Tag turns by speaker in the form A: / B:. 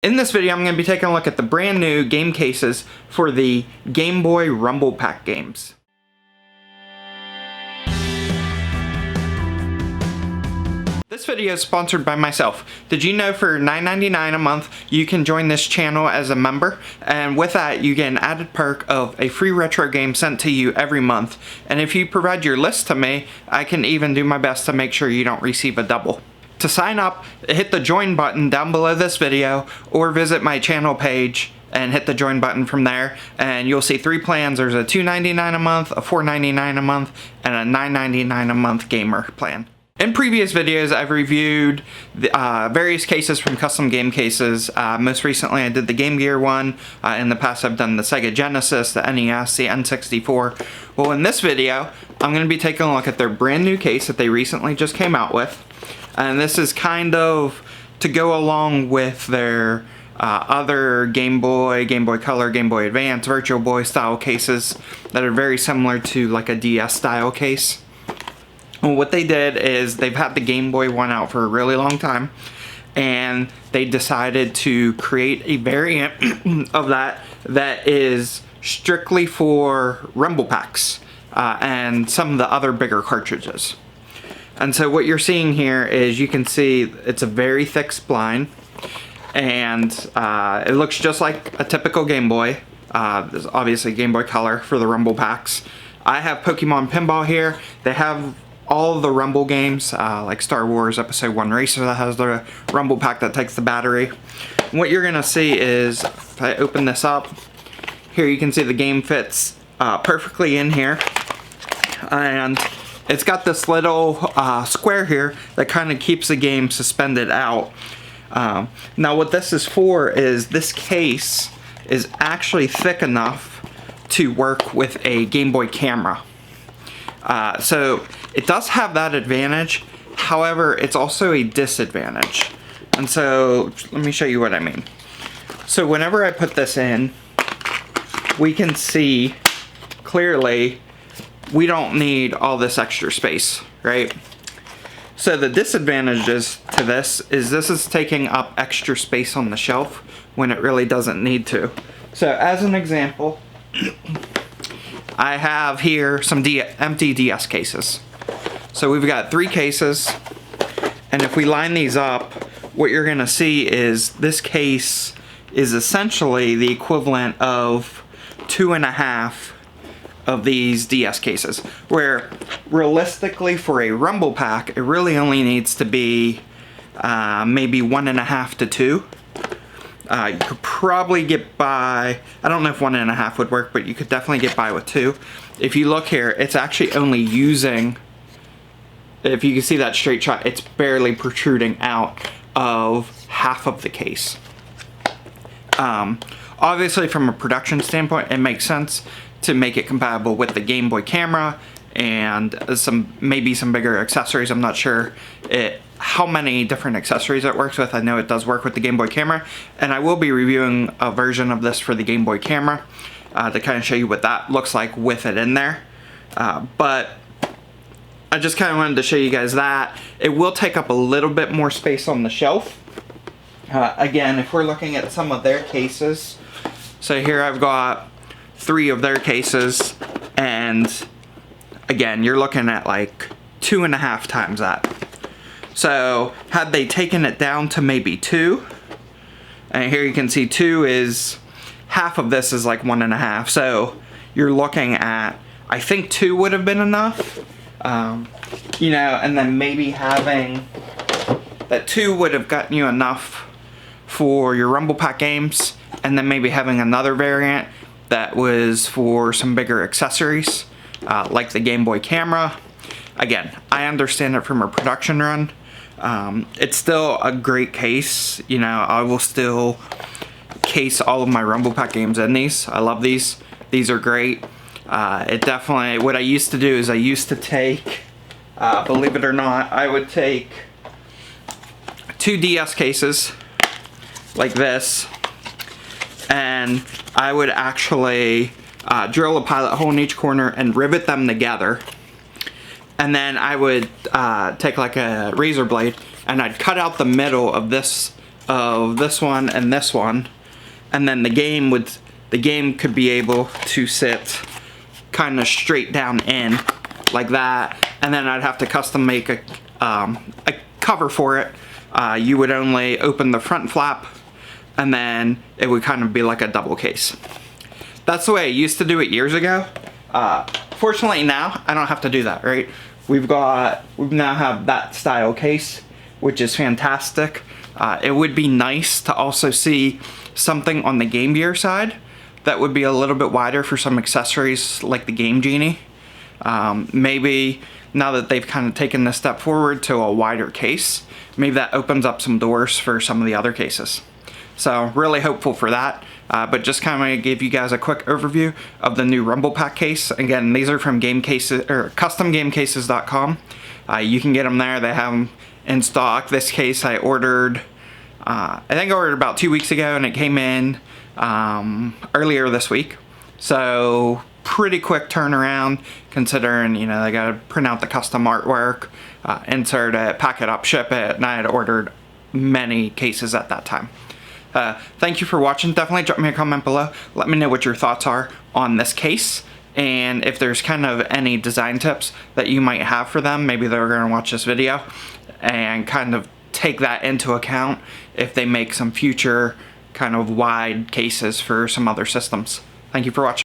A: In this video, I'm going to be taking a look at the brand new game cases for the Gameboy Rumble Pak games. This video is sponsored by myself. Did you know for $9.99 a month you can join this channel as a member, and with that you get an added perk of a free retro game sent to you every month, and if you provide your list to me, I can even do my best to make sure you don't receive a double. To sign up, hit the join button down below this video or visit my channel page and hit the join button from there, and you'll see three plans. There's a $2.99 a month, a $4.99 a month, and a $9.99 a month gamer plan. In previous videos, I've reviewed the, various cases from CustomGameCases. Most recently, I did the Game Gear one. In the past, I've done the Sega Genesis, the NES, the N64. Well, in this video, I'm going to be taking a look at their brand new case that they recently just came out with. And this is kind of to go along with their other Game Boy, Game Boy Color, Game Boy Advance, Virtual Boy style cases that are very similar to like a DS style case. Well, what they did is they've had the Game Boy one out for a really long time, and they decided to create a variant of that is strictly for Rumble Paks and some of the other bigger cartridges. And so what you're seeing here is, you can see it's a very thick spline, and it looks just like a typical Game Boy. There's obviously Game Boy Color for the Rumble Paks. I have Pokemon Pinball here. They have all of the Rumble games, like Star Wars Episode 1 Racer that has the Rumble Pak that takes the battery. And what you're gonna see is, if I open this up, here you can see the game fits perfectly in here. And it's got this little square here that kind of keeps the game suspended out. Now what this is for is, this case is actually thick enough to work with a Game Boy camera. So it does have that advantage, however it's also a disadvantage. And so let me show you what I mean. So whenever I put this in, we can see clearly we don't need all this extra space, right? So the disadvantages to this is taking up extra space on the shelf when it really doesn't need to. So as an example, I have here some empty DS cases. So we've got three cases, and if we line these up, what you're gonna see is this case is essentially the equivalent of 2.5 of these DS cases, where realistically for a Rumble Pak, it really only needs to be maybe 1.5 to 2. You could probably get by, I don't know if 1.5 would work, but you could definitely get by with 2. If you look here, it's actually only using, if you can see that straight shot, it's barely protruding out of half of the case. Obviously from a production standpoint, it makes sense to make it compatible with the Game Boy camera and maybe some bigger accessories. I'm not sure how many different accessories it works with. I know it does work with the Game Boy camera, and I will be reviewing a version of this for the Game Boy camera to kind of show you what that looks like with it in there. But I just kind of wanted to show you guys that. It will take up a little bit more space on the shelf. Again, if we're looking at some of their cases, so here I've got 3 of their cases, and again, you're looking at like 2.5 times that. So had they taken it down to maybe 2, and here you can see 2 is, half of this is like 1.5. So you're looking at, I think 2 would have been enough. You know, and then maybe having that 2 would have gotten you enough for your Rumble Pak games, and then maybe having another variant that was for some bigger accessories, like the Game Boy camera. Again, I understand it from a production run. It's still a great case. You know, I will still case all of my Rumble Pak games in these. I love these. These are great. It definitely, what I used to do is I used to take, believe it or not, I would take 2 DS cases like this, and I would actually drill a pilot hole in each corner and rivet them together, and then I would take like a razor blade and I'd cut out the middle of this of this one and this one, and then the game could be able to sit kind of straight down in like that, and then I'd have to custom make a cover for it. You would only open the front flap, and then it would kind of be like a double case. That's the way I used to do it years ago. Fortunately now, I don't have to do that, right? We now have that style case, which is fantastic. It would be nice to also see something on the Game Gear side that would be a little bit wider for some accessories like the Game Genie. Maybe now that they've kind of taken this step forward to a wider case, maybe that opens up some doors for some of the other cases. So really hopeful for that. But just kind of give you guys a quick overview of the new Rumble Pak case. Again, these are from GameCases or CustomGameCases.com. You can get them there. They have them in stock. This case I ordered, I think I ordered about 2 weeks ago, and it came in earlier this week. So pretty quick turnaround, considering, you know, they got to print out the custom artwork, insert it, pack it up, ship it, and I had ordered many cases at that time. Thank you for watching. Definitely drop me a comment below. Let me know what your thoughts are on this case, and if there's kind of any design tips that you might have for them. Maybe they're going to watch this video and kind of take that into account if they make some future kind of wide cases for some other systems. Thank you for watching.